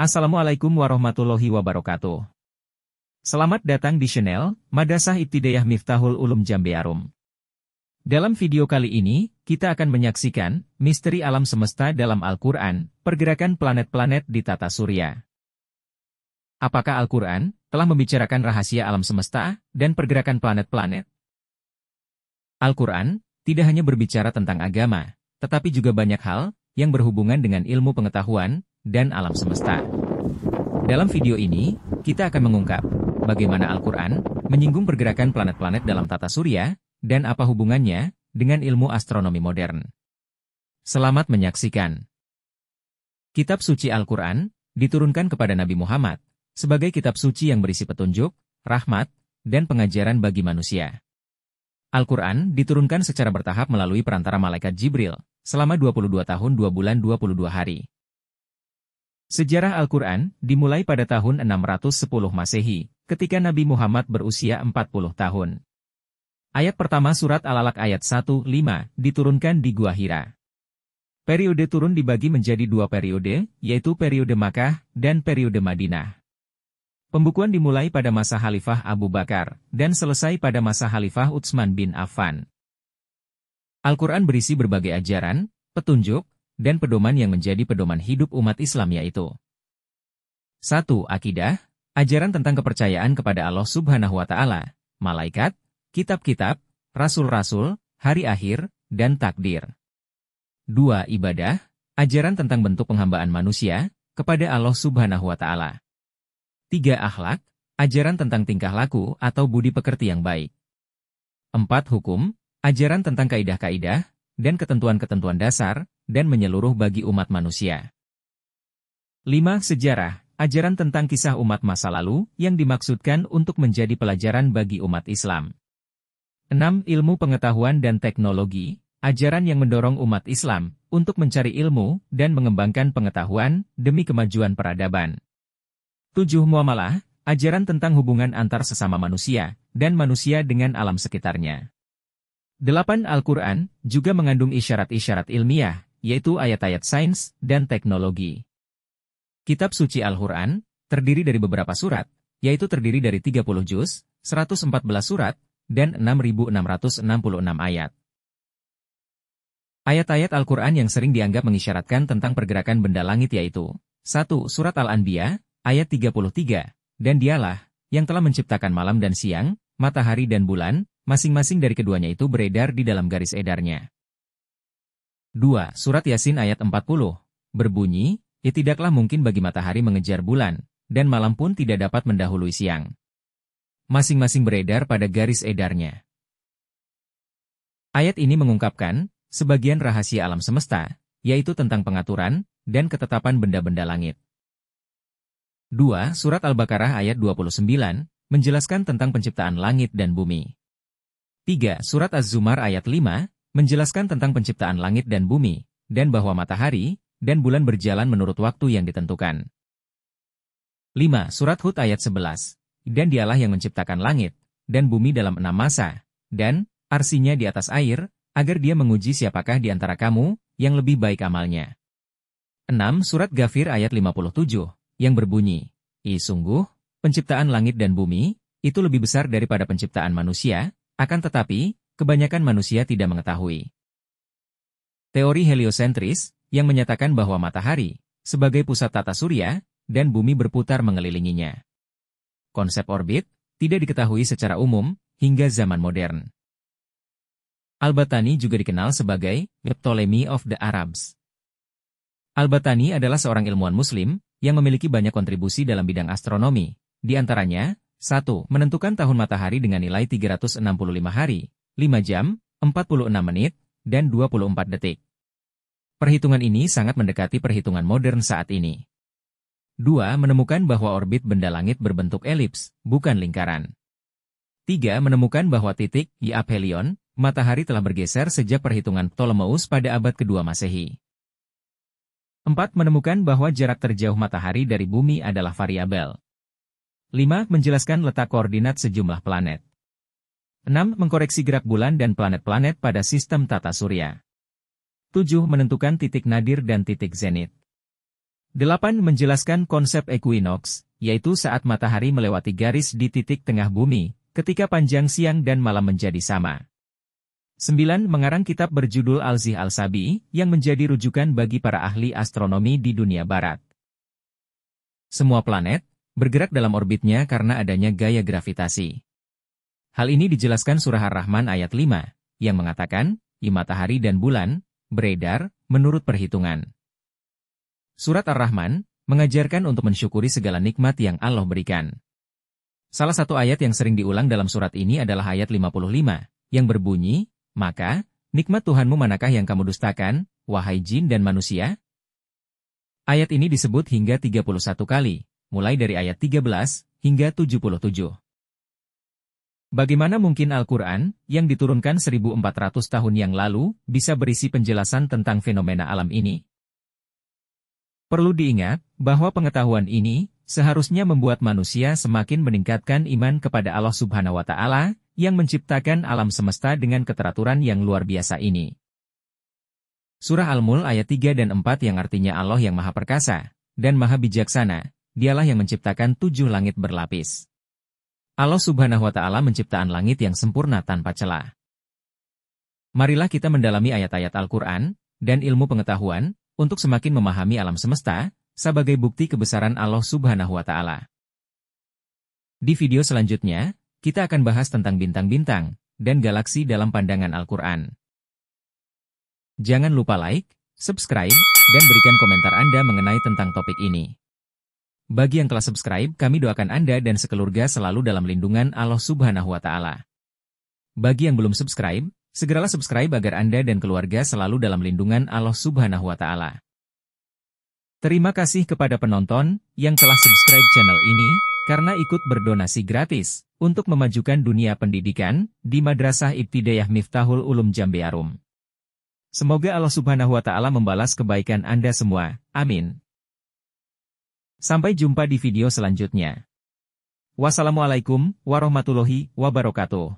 Assalamualaikum warahmatullahi wabarakatuh. Selamat datang di channel Madrasah Ibtidaiyah Miftahul Ulum Jambe Arum. Dalam video kali ini, kita akan menyaksikan misteri alam semesta dalam Al-Quran, pergerakan planet-planet di tata surya. Apakah Al-Quran telah membicarakan rahasia alam semesta dan pergerakan planet-planet? Al-Quran tidak hanya berbicara tentang agama, tetapi juga banyak hal yang berhubungan dengan ilmu pengetahuan dan alam semesta. Dalam video ini, kita akan mengungkap bagaimana Al-Quran menyinggung pergerakan planet-planet dalam tata surya, dan apa hubungannya dengan ilmu astronomi modern. Selamat menyaksikan. Kitab suci Al-Quran diturunkan kepada Nabi Muhammad sebagai kitab suci yang berisi petunjuk, rahmat, dan pengajaran bagi manusia. Al-Quran diturunkan secara bertahap melalui perantara malaikat Jibril selama 22 tahun 2 bulan 22 hari. Sejarah Al-Quran dimulai pada tahun 610 Masehi, ketika Nabi Muhammad berusia 40 tahun. Ayat pertama surat Al-Alaq ayat 1-5 diturunkan di Gua Hira. Periode turun dibagi menjadi dua periode, yaitu periode Makkah dan periode Madinah. Pembukuan dimulai pada masa Khalifah Abu Bakar, dan selesai pada masa Khalifah Utsman bin Affan. Al-Quran berisi berbagai ajaran, petunjuk, dan pedoman yang menjadi pedoman hidup umat Islam yaitu 1. Akidah, ajaran tentang kepercayaan kepada Allah Subhanahu wa Ta'ala, malaikat, kitab-kitab, rasul-rasul, hari akhir, dan takdir. 2. Ibadah, ajaran tentang bentuk penghambaan manusia kepada Allah Subhanahu wa Ta'ala. 3. Akhlak, ajaran tentang tingkah laku atau budi pekerti yang baik. 4. Hukum, ajaran tentang kaidah-kaidah dan ketentuan-ketentuan dasar dan menyeluruh bagi umat manusia. 5. Sejarah, ajaran tentang kisah umat masa lalu yang dimaksudkan untuk menjadi pelajaran bagi umat Islam. 6. Ilmu pengetahuan dan teknologi, ajaran yang mendorong umat Islam untuk mencari ilmu dan mengembangkan pengetahuan demi kemajuan peradaban. 7. Muamalah, ajaran tentang hubungan antar sesama manusia dan manusia dengan alam sekitarnya. 8. Al-Quran juga mengandung isyarat-isyarat ilmiah, yaitu ayat-ayat sains dan teknologi. Kitab suci Al-Quran terdiri dari beberapa surat, yaitu terdiri dari 30 juz, 114 surat, dan 6.666 ayat. Ayat-ayat Al-Quran yang sering dianggap mengisyaratkan tentang pergerakan benda langit yaitu 1. Surat Al-Anbiya, ayat 33, dan dialah yang telah menciptakan malam dan siang, matahari dan bulan, masing-masing dari keduanya itu beredar di dalam garis edarnya. 2. Surat Yasin ayat 40, berbunyi, "Ya tidaklah mungkin bagi matahari mengejar bulan, dan malam pun tidak dapat mendahului siang." Masing-masing beredar pada garis edarnya. Ayat ini mengungkapkan sebagian rahasia alam semesta, yaitu tentang pengaturan dan ketetapan benda-benda langit. 2. Surat Al-Baqarah ayat 29, menjelaskan tentang penciptaan langit dan bumi. 3. Surat Az-Zumar ayat 5, menjelaskan tentang penciptaan langit dan bumi, dan bahwa matahari dan bulan berjalan menurut waktu yang ditentukan. 5. Surat Hud ayat 11, dan dialah yang menciptakan langit dan bumi dalam 6 masa, dan arsinya di atas air, agar dia menguji siapakah di antara kamu yang lebih baik amalnya. 6. Surat Ghafir ayat 57, yang berbunyi, sungguh, penciptaan langit dan bumi, itu lebih besar daripada penciptaan manusia, akan tetapi, kebanyakan manusia tidak mengetahui. Teori heliosentris, yang menyatakan bahwa matahari, sebagai pusat tata surya, dan bumi berputar mengelilinginya. Konsep orbit, tidak diketahui secara umum, hingga zaman modern. Al-Battani juga dikenal sebagai Ptolemy of the Arabs. Al-Battani adalah seorang ilmuwan muslim, yang memiliki banyak kontribusi dalam bidang astronomi, di antaranya, 1. Menentukan tahun matahari dengan nilai 365 hari, 5 jam, 46 menit, dan 24 detik. Perhitungan ini sangat mendekati perhitungan modern saat ini. 2. Menemukan bahwa orbit benda langit berbentuk elips, bukan lingkaran. 3. Menemukan bahwa titik di aphelion, matahari telah bergeser sejak perhitungan Ptolemeus pada abad kedua Masehi. 4. Menemukan bahwa jarak terjauh matahari dari bumi adalah variabel. 5. Menjelaskan letak koordinat sejumlah planet. 6. Mengkoreksi gerak bulan dan planet-planet pada sistem tata surya. 7. Menentukan titik nadir dan titik zenit. 8. Menjelaskan konsep equinox, yaitu saat matahari melewati garis di titik tengah bumi, ketika panjang siang dan malam menjadi sama. 9. Mengarang kitab berjudul Al-Zih Al-Sabi, yang menjadi rujukan bagi para ahli astronomi di dunia barat. Semua planet bergerak dalam orbitnya karena adanya gaya gravitasi. Hal ini dijelaskan surah Ar-Rahman ayat 5, yang mengatakan, matahari dan bulan beredar menurut perhitungan. Surat Ar-Rahman mengajarkan untuk mensyukuri segala nikmat yang Allah berikan. Salah satu ayat yang sering diulang dalam surat ini adalah ayat 55, yang berbunyi, maka, nikmat Tuhanmu manakah yang kamu dustakan, wahai jin dan manusia? Ayat ini disebut hingga 31 kali, mulai dari ayat 13 hingga 77. Bagaimana mungkin Al-Quran, yang diturunkan 1400 tahun yang lalu, bisa berisi penjelasan tentang fenomena alam ini? Perlu diingat, bahwa pengetahuan ini seharusnya membuat manusia semakin meningkatkan iman kepada Allah Subhanahu wa Ta'ala, yang menciptakan alam semesta dengan keteraturan yang luar biasa ini. Surah Al-Mulk ayat 3 dan 4 yang artinya Allah yang Maha Perkasa dan Maha Bijaksana, Dialah yang menciptakan 7 langit berlapis. Allah Subhanahu wa Ta'ala menciptaan langit yang sempurna tanpa celah. Marilah kita mendalami ayat-ayat Al-Quran dan ilmu pengetahuan untuk semakin memahami alam semesta sebagai bukti kebesaran Allah Subhanahu wa Ta'ala. Di video selanjutnya, kita akan bahas tentang bintang-bintang dan galaksi dalam pandangan Al-Quran. Jangan lupa like, subscribe, dan berikan komentar Anda mengenai tentang topik ini. Bagi yang telah subscribe, kami doakan Anda dan sekeluarga selalu dalam lindungan Allah Subhanahu wa Ta'ala. Bagi yang belum subscribe, segeralah subscribe agar Anda dan keluarga selalu dalam lindungan Allah Subhanahu wa Ta'ala. Terima kasih kepada penonton yang telah subscribe channel ini, karena ikut berdonasi gratis untuk memajukan dunia pendidikan di Madrasah Ibtidaiyah Miftahul Ulum Jambe Arum. Semoga Allah Subhanahu wa Ta'ala membalas kebaikan Anda semua. Amin. Sampai jumpa di video selanjutnya. Wassalamualaikum warahmatullahi wabarakatuh.